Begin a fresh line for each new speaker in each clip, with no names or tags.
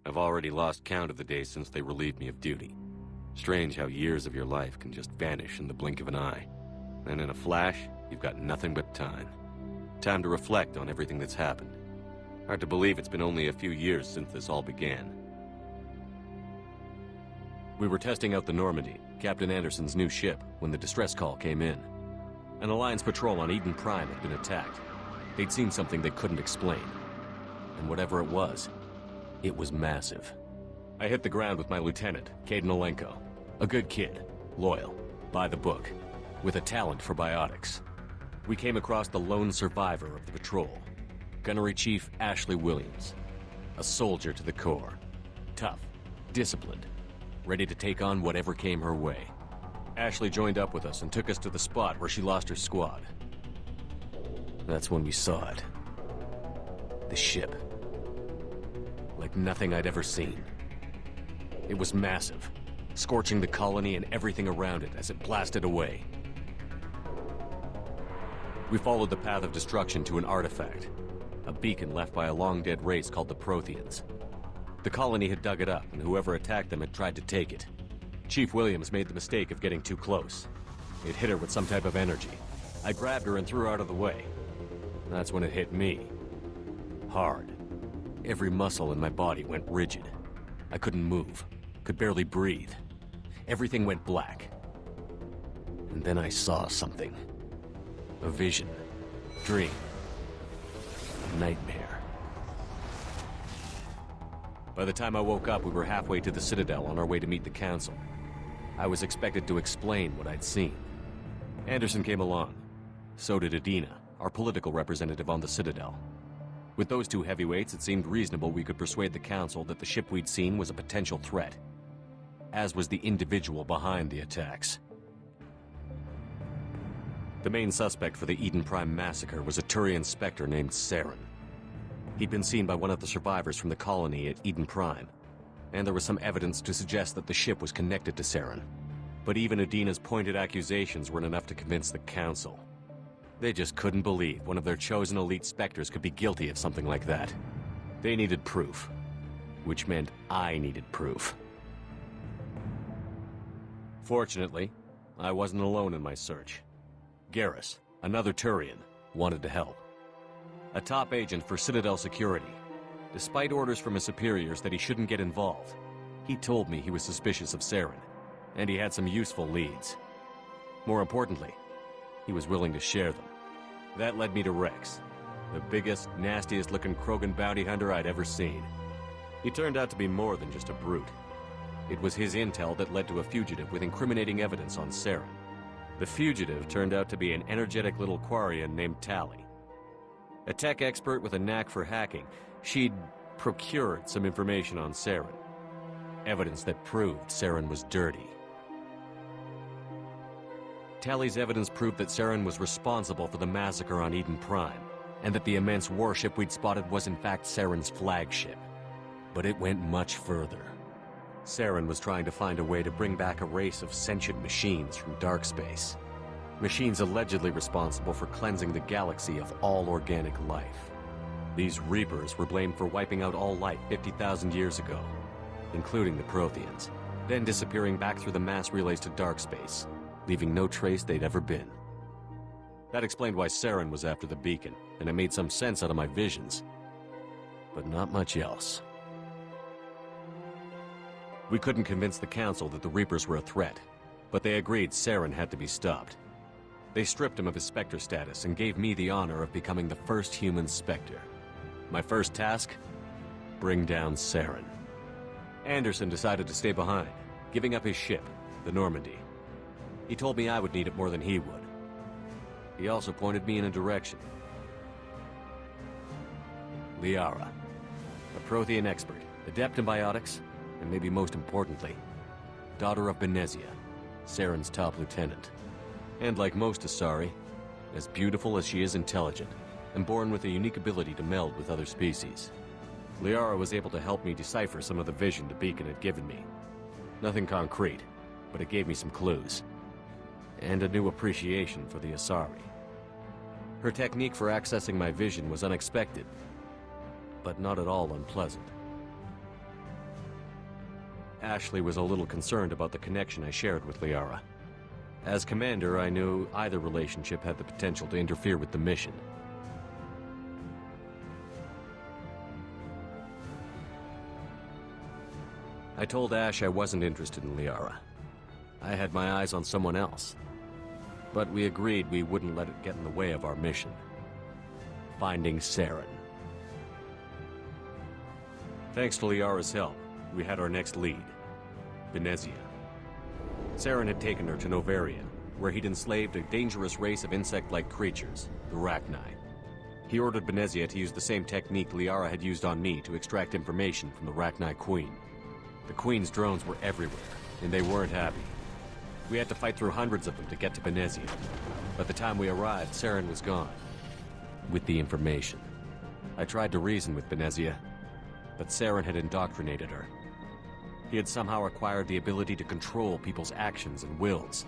I've already lost count of the days since they relieved me of duty. Strange how years of your life can just vanish in the blink of an eye. And in a flash, you've got nothing but time. Time to reflect on everything that's happened. Hard to believe it's been only a few years since this all began. We were testing out the Normandy, Captain Anderson's new ship, when the distress call came in. An Alliance patrol on Eden Prime had been attacked. They'd seen something they couldn't explain. And whatever it was massive. I hit the ground with my lieutenant, Caden Olenko. A good kid, loyal, by the book, with a talent for biotics. We came across the lone survivor of the patrol, Gunnery Chief Ashley Williams. A soldier to the core. Tough, disciplined, ready to take on whatever came her way. Ashley joined up with us and took us to the spot where she lost her squad. That's when we saw it. The ship. Like nothing I'd ever seen. It was massive, scorching the colony and everything around it as it blasted away. We followed the path of destruction to an artifact, a beacon left by a long-dead race called the Protheans. The colony had dug it up, and whoever attacked them had tried to take it. Chief Williams made the mistake of getting too close. It hit her with some type of energy. I grabbed her and threw her out of the way. That's when it hit me. Hard. Every muscle in my body went rigid. I couldn't move, could barely breathe. Everything went black. And then I saw something. A vision. Dream. Nightmare. By the time I woke up, we were halfway to the Citadel on our way to meet the Council. I was expected to explain what I'd seen. Anderson came along. So did Adina, our political representative on the Citadel. With those two heavyweights, it seemed reasonable we could persuade the Council that the ship we'd seen was a potential threat, as was the individual behind the attacks. The main suspect for the Eden Prime massacre was a Turian Spectre named Saren. He'd been seen by one of the survivors from the colony at Eden Prime, and there was some evidence to suggest that the ship was connected to Saren. But even Adina's pointed accusations weren't enough to convince the Council. They just couldn't believe one of their chosen elite Spectres could be guilty of something like that. They needed proof, which meant I needed proof. Fortunately, I wasn't alone in my search. Garrus, another Turian, wanted to help. A top agent for Citadel Security. Despite orders from his superiors that he shouldn't get involved, he told me he was suspicious of Saren, and he had some useful leads. More importantly, he was willing to share them. That led me to Rex, the biggest, nastiest-looking Krogan bounty hunter I'd ever seen. He turned out to be more than just a brute. It was his intel that led to a fugitive with incriminating evidence on Saren. The fugitive turned out to be an energetic little Quarian named Tali. A tech expert with a knack for hacking, she'd procured some information on Saren. Evidence that proved Saren was dirty. Tali's evidence proved that Saren was responsible for the massacre on Eden Prime, and that the immense warship we'd spotted was in fact Saren's flagship. But it went much further. Saren was trying to find a way to bring back a race of sentient machines from dark space. Machines allegedly responsible for cleansing the galaxy of all organic life. These Reapers were blamed for wiping out all life 50,000 years ago, including the Protheans, then disappearing back through the mass relays to dark space, leaving no trace they'd ever been. That explained why Saren was after the beacon, and it made some sense out of my visions. But not much else. We couldn't convince the Council that the Reapers were a threat, but they agreed Saren had to be stopped. They stripped him of his Spectre status and gave me the honor of becoming the first human Spectre. My first task? Bring down Saren. Anderson decided to stay behind, giving up his ship, the Normandy. He told me I would need it more than he would. He also pointed me in a direction. Liara, a Prothean expert, adept in biotics, and maybe most importantly, daughter of Benezia, Saren's top lieutenant. And like most Asari, as beautiful as she is intelligent, and born with a unique ability to meld with other species. Liara was able to help me decipher some of the vision the beacon had given me. Nothing concrete, but it gave me some clues. And a new appreciation for the Asari. Her technique for accessing my vision was unexpected, but not at all unpleasant. Ashley was a little concerned about the connection I shared with Liara. As commander, I knew either relationship had the potential to interfere with the mission. I told Ash I wasn't interested in Liara. I had my eyes on someone else. But we agreed we wouldn't let it get in the way of our mission. Finding Saren. Thanks to Liara's help, we had our next lead. Venezia. Saren had taken her to Novaria, where he'd enslaved a dangerous race of insect-like creatures, the Rachni. He ordered Venezia to use the same technique Liara had used on me to extract information from the Rachni Queen. The Queen's drones were everywhere, and they weren't happy. We had to fight through hundreds of them to get to Venezia. By the time we arrived, Saren was gone. With the information. I tried to reason with Venezia, but Saren had indoctrinated her. He had somehow acquired the ability to control people's actions and wills.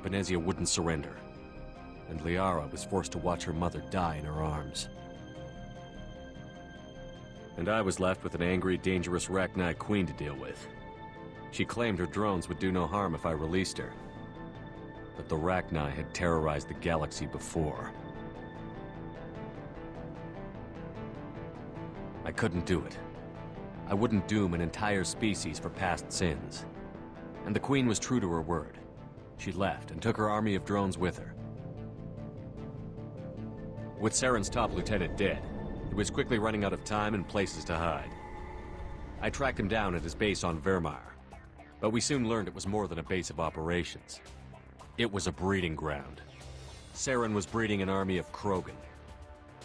Venezia wouldn't surrender, and Liara was forced to watch her mother die in her arms. And I was left with an angry, dangerous Rachni Queen to deal with. She claimed her drones would do no harm if I released her. But the Rachni had terrorized the galaxy before. I couldn't do it. I wouldn't doom an entire species for past sins. And the Queen was true to her word. She left and took her army of drones with her. With Saren's top lieutenant dead, he was quickly running out of time and places to hide. I tracked him down at his base on Vermeer, but we soon learned it was more than a base of operations. It was a breeding ground. Saren was breeding an army of Krogan.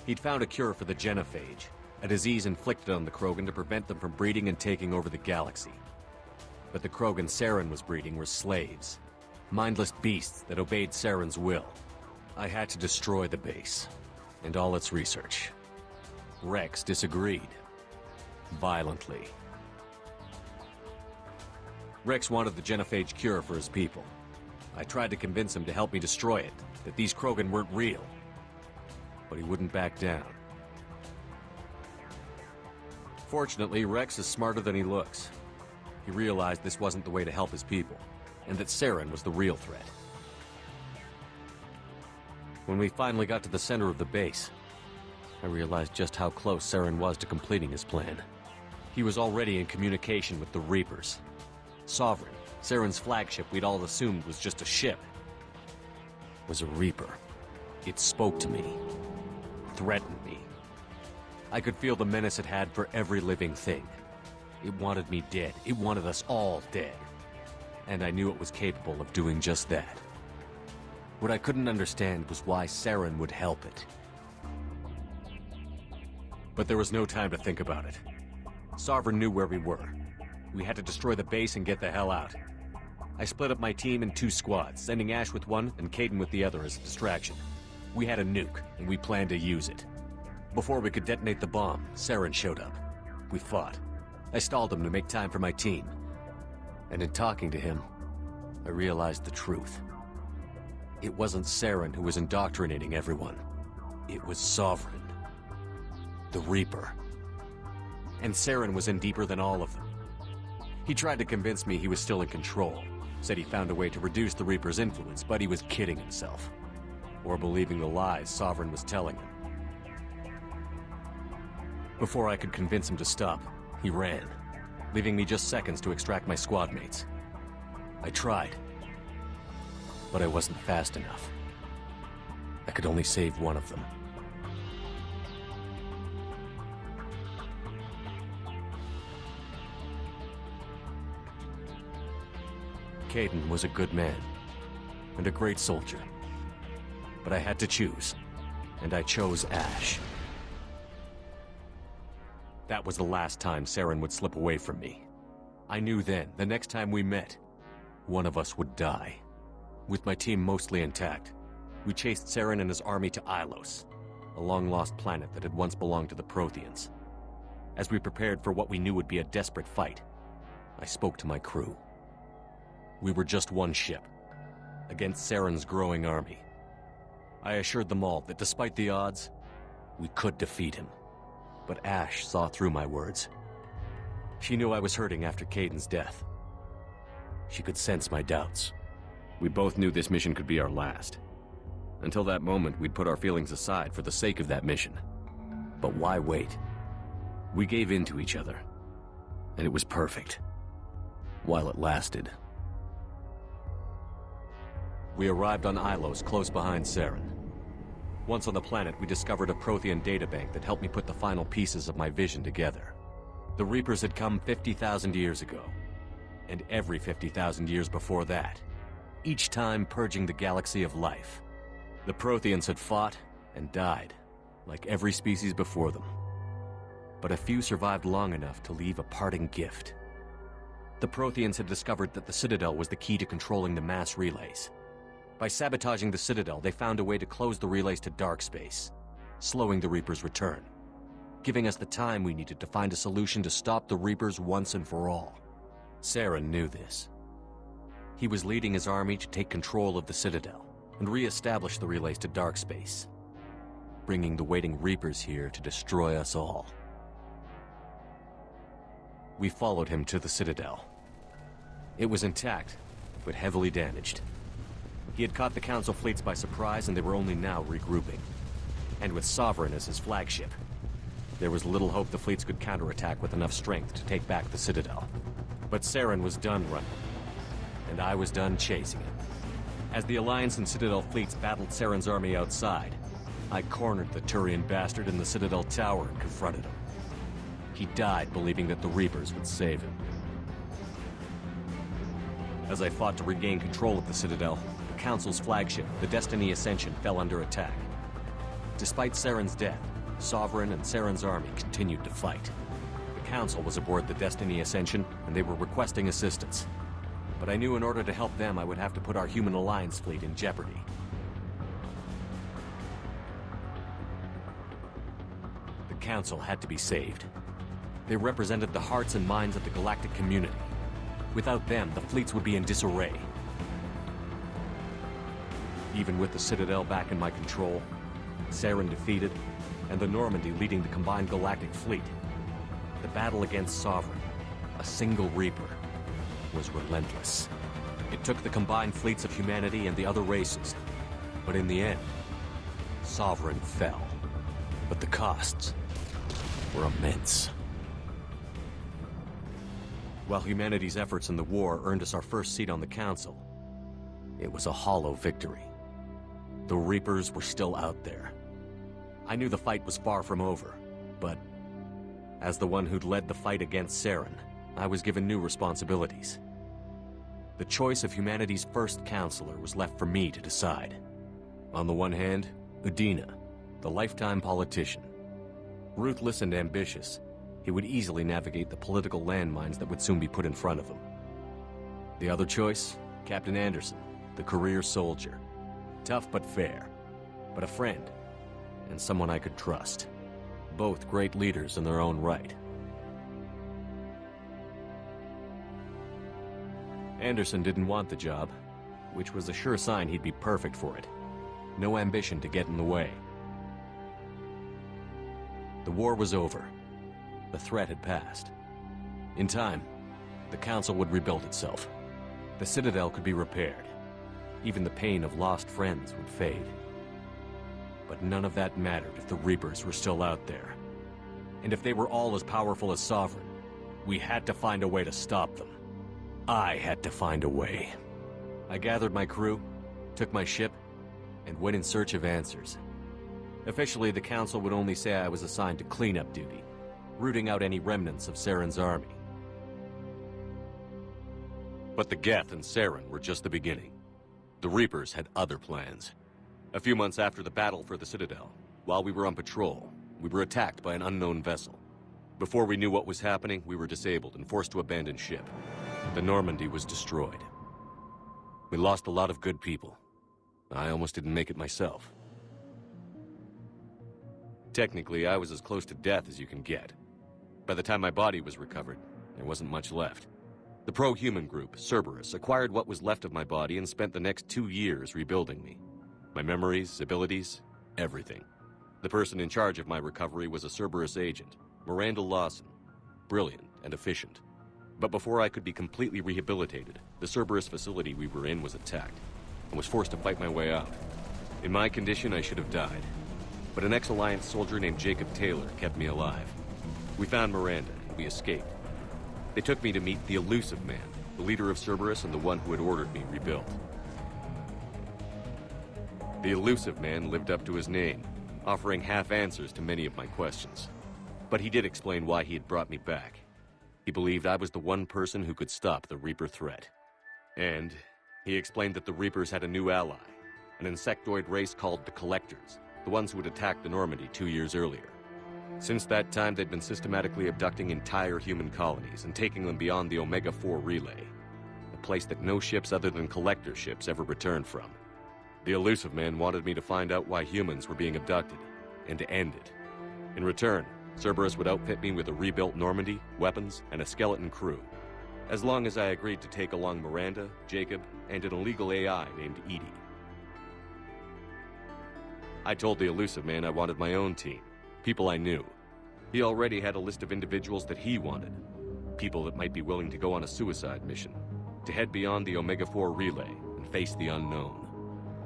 He'd found a cure for the genophage, a disease inflicted on the Krogan to prevent them from breeding and taking over the galaxy. But the Krogan Saren was breeding were slaves, mindless beasts that obeyed Saren's will. I had to destroy the base, and all its research. Rex disagreed. Violently. Rex wanted the genophage cure for his people. I tried to convince him to help me destroy it, that these Krogan weren't real. But he wouldn't back down. Fortunately, Rex is smarter than he looks. He realized this wasn't the way to help his people, and that Saren was the real threat. When we finally got to the center of the base, I realized just how close Saren was to completing his plan. He was already in communication with the Reapers. Sovereign, Saren's flagship we'd all assumed was just a ship, was a Reaper. It spoke to me, threatened me. I could feel the menace it had for every living thing. It wanted me dead. It wanted us all dead. And I knew it was capable of doing just that. What I couldn't understand was why Saren would help it. But there was no time to think about it. Sovereign knew where we were. We had to destroy the base and get the hell out. I split up my team in 2 squads, sending Ash with one and Caden with the other as a distraction. We had a nuke, and we planned to use it. Before we could detonate the bomb, Saren showed up. We fought. I stalled him to make time for my team. And in talking to him, I realized the truth. It wasn't Saren who was indoctrinating everyone. It was Sovereign. The Reaper. And Saren was in deeper than all of them. He tried to convince me he was still in control. Said he found a way to reduce the Reaper's influence, but he was kidding himself. Or believing the lies Sovereign was telling him. Before I could convince him to stop, he ran, leaving me just seconds to extract my squad mates. I tried, but I wasn't fast enough. I could only save one of them. Caden was a good man, and a great soldier. But I had to choose, and I chose Ash. That was the last time Saren would slip away from me. I knew then, the next time we met, one of us would die. With my team mostly intact, we chased Saren and his army to Ilos, a long-lost planet that had once belonged to the Protheans. As we prepared for what we knew would be a desperate fight, I spoke to my crew. We were just one ship, against Saren's growing army. I assured them all that despite the odds, we could defeat him. But Ash saw through my words. She knew I was hurting after Caden's death. She could sense my doubts. We both knew this mission could be our last. Until that moment, we'd put our feelings aside for the sake of that mission. But why wait? We gave in to each other, and it was perfect. While it lasted. We arrived on Ilos, close behind Saren. Once on the planet, we discovered a Prothean databank that helped me put the final pieces of my vision together. The Reapers had come 50,000 years ago, and every 50,000 years before that, each time purging the galaxy of life. The Protheans had fought and died, like every species before them. But a few survived long enough to leave a parting gift. The Protheans had discovered that the Citadel was the key to controlling the mass relays. By sabotaging the Citadel, they found a way to close the relays to dark space, slowing the Reapers' return, giving us the time we needed to find a solution to stop the Reapers once and for all. Saren knew this. He was leading his army to take control of the Citadel and re-establish the relays to dark space, bringing the waiting Reapers here to destroy us all. We followed him to the Citadel. It was intact, but heavily damaged. He had caught the Council fleets by surprise, and they were only now regrouping. And with Sovereign as his flagship, there was little hope the fleets could counterattack with enough strength to take back the Citadel. But Saren was done running, and I was done chasing him. As the Alliance and Citadel fleets battled Saren's army outside, I cornered the Turian bastard in the Citadel tower and confronted him. He died believing that the Reapers would save him. As I fought to regain control of the Citadel, the Council's flagship, the Destiny Ascension, fell under attack. Despite Saren's death, Sovereign and Saren's army continued to fight. The Council was aboard the Destiny Ascension, and they were requesting assistance. But I knew in order to help them, I would have to put our Human Alliance fleet in jeopardy. The Council had to be saved. They represented the hearts and minds of the galactic community. Without them, the fleets would be in disarray. Even with the Citadel back in my control, Saren defeated, and the Normandy leading the combined galactic fleet, the battle against Sovereign, a single Reaper, was relentless. It took the combined fleets of humanity and the other races, but in the end, Sovereign fell. But the costs were immense. While humanity's efforts in the war earned us our first seat on the Council, it was a hollow victory. The Reapers were still out there. I knew the fight was far from over, but as the one who'd led the fight against Saren, I was given new responsibilities. The choice of humanity's first counselor was left for me to decide. On the one hand, Udina, the lifetime politician. Ruthless and ambitious, he would easily navigate the political landmines that would soon be put in front of him. The other choice, Captain Anderson, the career soldier. Tough but fair, but a friend, and someone I could trust. Both great leaders in their own right. Anderson didn't want the job, which was a sure sign he'd be perfect for it. No ambition to get in the way. The war was over. The threat had passed. In time, the Council would rebuild itself. The Citadel could be repaired. Even the pain of lost friends would fade. But none of that mattered if the Reapers were still out there. And if they were all as powerful as Sovereign, we had to find a way to stop them. I had to find a way. I gathered my crew, took my ship, and went in search of answers. Officially, the Council would only say I was assigned to cleanup duty, rooting out any remnants of Saren's army. But the Geth and Saren were just the beginning. The Reapers had other plans. A few months after the battle for the Citadel, while we were on patrol, we were attacked by an unknown vessel. Before we knew what was happening, we were disabled and forced to abandon ship. The Normandy was destroyed. We lost a lot of good people. I almost didn't make it myself. Technically, I was as close to death as you can get. By the time my body was recovered, there wasn't much left. The pro-human group, Cerberus, acquired what was left of my body and spent the next 2 years rebuilding me. My memories, abilities, everything. The person in charge of my recovery was a Cerberus agent, Miranda Lawson. Brilliant and efficient. But before I could be completely rehabilitated, the Cerberus facility we were in was attacked, and was forced to fight my way out. In my condition, I should have died. But an ex-Alliance soldier named Jacob Taylor kept me alive. We found Miranda, and we escaped. They took me to meet the Elusive Man, the leader of Cerberus and the one who had ordered me rebuilt. The Elusive Man lived up to his name, offering half answers to many of my questions. But he did explain why he had brought me back. He believed I was the one person who could stop the Reaper threat. And he explained that the Reapers had a new ally, an insectoid race called the Collectors, the ones who had attacked the Normandy 2 years earlier. Since that time, they'd been systematically abducting entire human colonies and taking them beyond the Omega-4 relay, a place that no ships other than Collector ships ever returned from. The Elusive Man wanted me to find out why humans were being abducted, and to end it. In return, Cerberus would outfit me with a rebuilt Normandy, weapons, and a skeleton crew, as long as I agreed to take along Miranda, Jacob, and an illegal AI named Edie. I told the Elusive Man I wanted my own team, people I knew. He already had a list of individuals that he wanted, people that might be willing to go on a suicide mission, to head beyond the Omega-4 relay and face the unknown.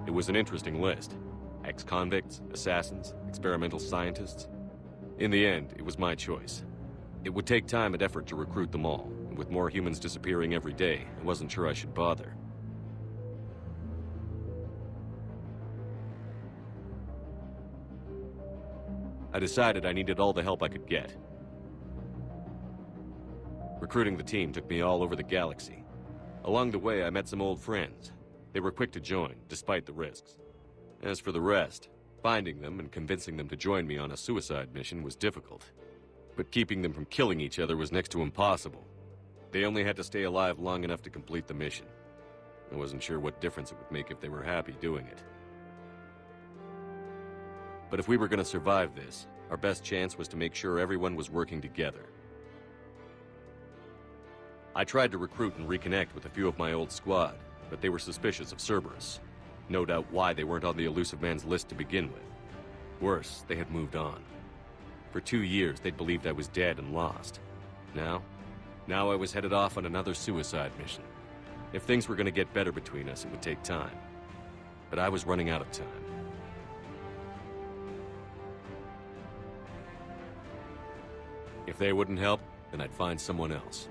It was an interesting list. Ex-convicts, assassins, experimental scientists. In the end, it was my choice. It would take time and effort to recruit them all, and with more humans disappearing every day, I wasn't sure I should bother. I decided I needed all the help I could get. Recruiting the team took me all over the galaxy. Along the way, I met some old friends. They were quick to join, despite the risks. As for the rest, finding them and convincing them to join me on a suicide mission was difficult. But keeping them from killing each other was next to impossible. They only had to stay alive long enough to complete the mission. I wasn't sure what difference it would make if they were happy doing it. But if we were going to survive this, our best chance was to make sure everyone was working together. I tried to recruit and reconnect with a few of my old squad, but they were suspicious of Cerberus. No doubt why they weren't on the Elusive Man's list to begin with. Worse, they had moved on. For 2 years, they'd believed I was dead and lost. Now I was headed off on another suicide mission. If things were going to get better between us, it would take time. But I was running out of time. If they wouldn't help, then I'd find someone else.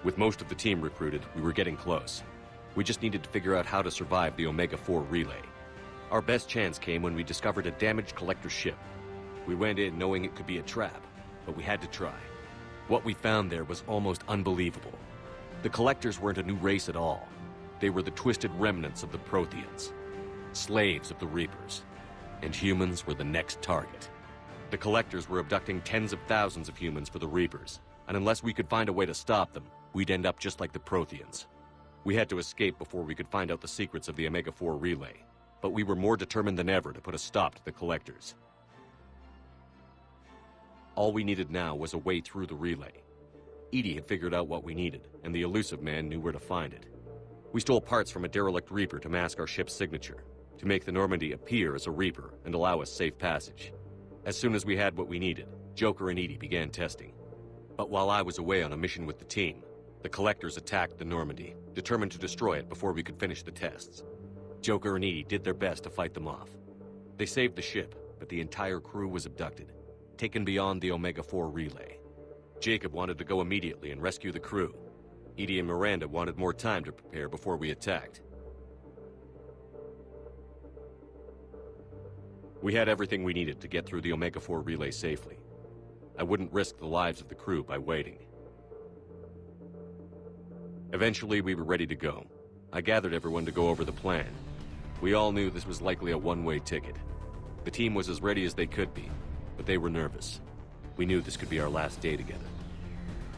With most of the team recruited, we were getting close. We just needed to figure out how to survive the Omega-4 relay. Our best chance came when we discovered a damaged Collector ship. We went in knowing it could be a trap, but we had to try. What we found there was almost unbelievable. The Collectors weren't a new race at all. They were the twisted remnants of the Protheans, slaves of the Reapers, and humans were the next target. The Collectors were abducting tens of thousands of humans for the Reapers, and unless we could find a way to stop them, we'd end up just like the Protheans. We had to escape before we could find out the secrets of the Omega-4 relay, but we were more determined than ever to put a stop to the Collectors. All we needed now was a way through the relay. Edie had figured out what we needed, and the Elusive Man knew where to find it. We stole parts from a derelict Reaper to mask our ship's signature, to make the Normandy appear as a Reaper and allow us safe passage. As soon as we had what we needed, Joker and Edie began testing. But while I was away on a mission with the team, the Collectors attacked the Normandy, determined to destroy it before we could finish the tests. Joker and Edie did their best to fight them off. They saved the ship, but the entire crew was abducted, taken beyond the Omega-4 relay. Jacob wanted to go immediately and rescue the crew. Edie and Miranda wanted more time to prepare before we attacked. We had everything we needed to get through the Omega-4 relay safely. I wouldn't risk the lives of the crew by waiting. Eventually, we were ready to go. I gathered everyone to go over the plan. We all knew this was likely a one-way ticket. The team was as ready as they could be, but they were nervous. We knew this could be our last day together.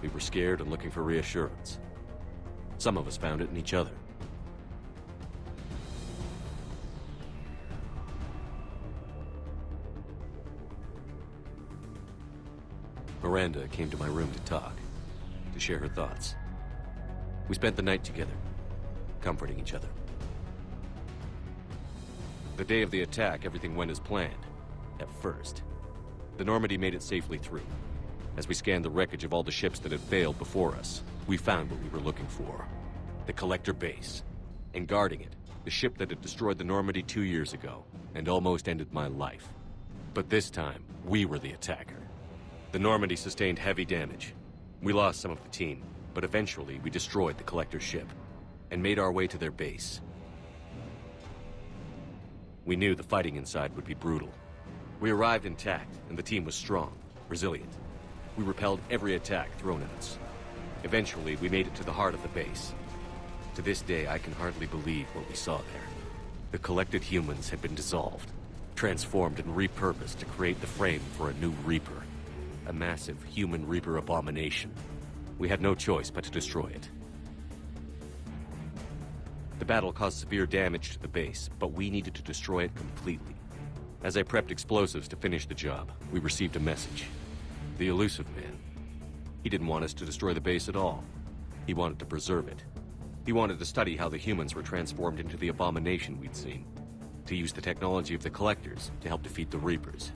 We were scared and looking for reassurance. Some of us found it in each other. Miranda came to my room to talk, to share her thoughts. We spent the night together, comforting each other. The day of the attack, everything went as planned, at first. The Normandy made it safely through. As we scanned the wreckage of all the ships that had failed before us, we found what we were looking for. The Collector base. And guarding it, the ship that had destroyed the Normandy 2 years ago, and almost ended my life. But this time, we were the attacker. The Normandy sustained heavy damage. We lost some of the team, but eventually we destroyed the Collector ship, and made our way to their base. We knew the fighting inside would be brutal. We arrived intact, and the team was strong, resilient. We repelled every attack thrown at us. Eventually, we made it to the heart of the base. To this day, I can hardly believe what we saw there. The collected humans had been dissolved, transformed and repurposed to create the frame for a new Reaper. A massive human Reaper abomination. We had no choice but to destroy it. The battle caused severe damage to the base, but we needed to destroy it completely. As I prepped explosives to finish the job, we received a message. The elusive man. He didn't want us to destroy the base at all. He wanted to preserve it. He wanted to study how the humans were transformed into the abomination we'd seen. To use the technology of the Collectors to help defeat the Reapers.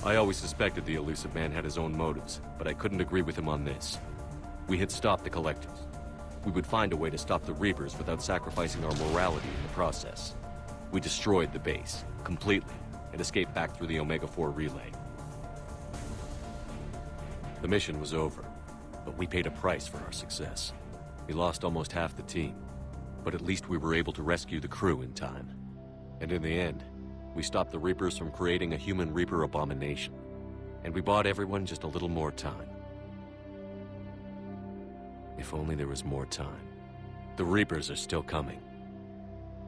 I always suspected the elusive man had his own motives, but I couldn't agree with him on this. We had stopped the Collectors. We would find a way to stop the Reapers without sacrificing our morality in the process. We destroyed the base, completely, and escaped back through the Omega-4 relay. The mission was over, but we paid a price for our success. We lost almost half the team, but at least we were able to rescue the crew in time. And in the end, we stopped the Reapers from creating a human Reaper abomination. And we bought everyone just a little more time. If only there was more time. The Reapers are still coming.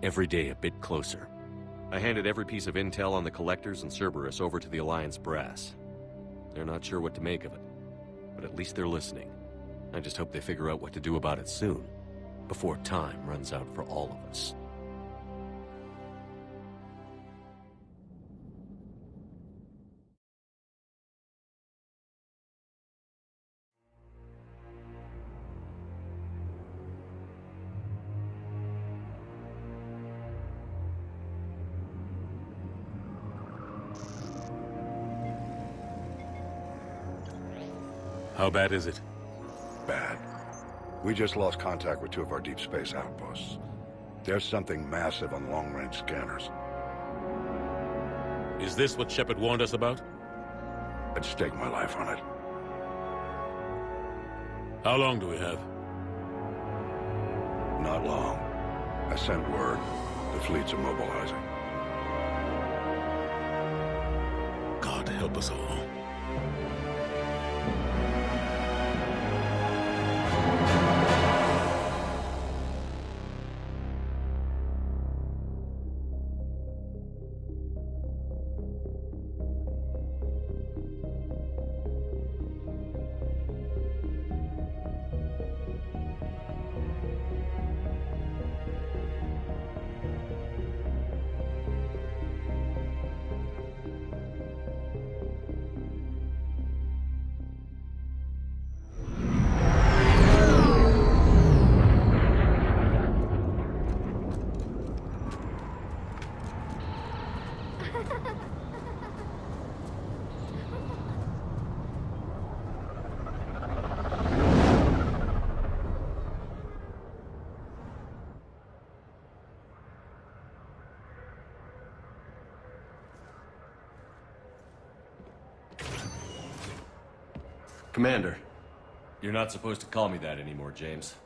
Every day a bit closer. I handed every piece of intel on the Collectors and Cerberus over to the Alliance brass. They're not sure what to make of it, but at least they're listening. I just hope they figure out what to do about it soon, before time runs out for all of us.
How bad is it?
Bad. We just lost contact with 2 of our deep space outposts. There's something massive on long-range scanners.
Is this what Shepard warned us about?
I'd stake my life on it.
How long do we have?
Not long. I sent word. The fleets are mobilizing.
God help us all.
Commander, you're not supposed to call me that anymore, James.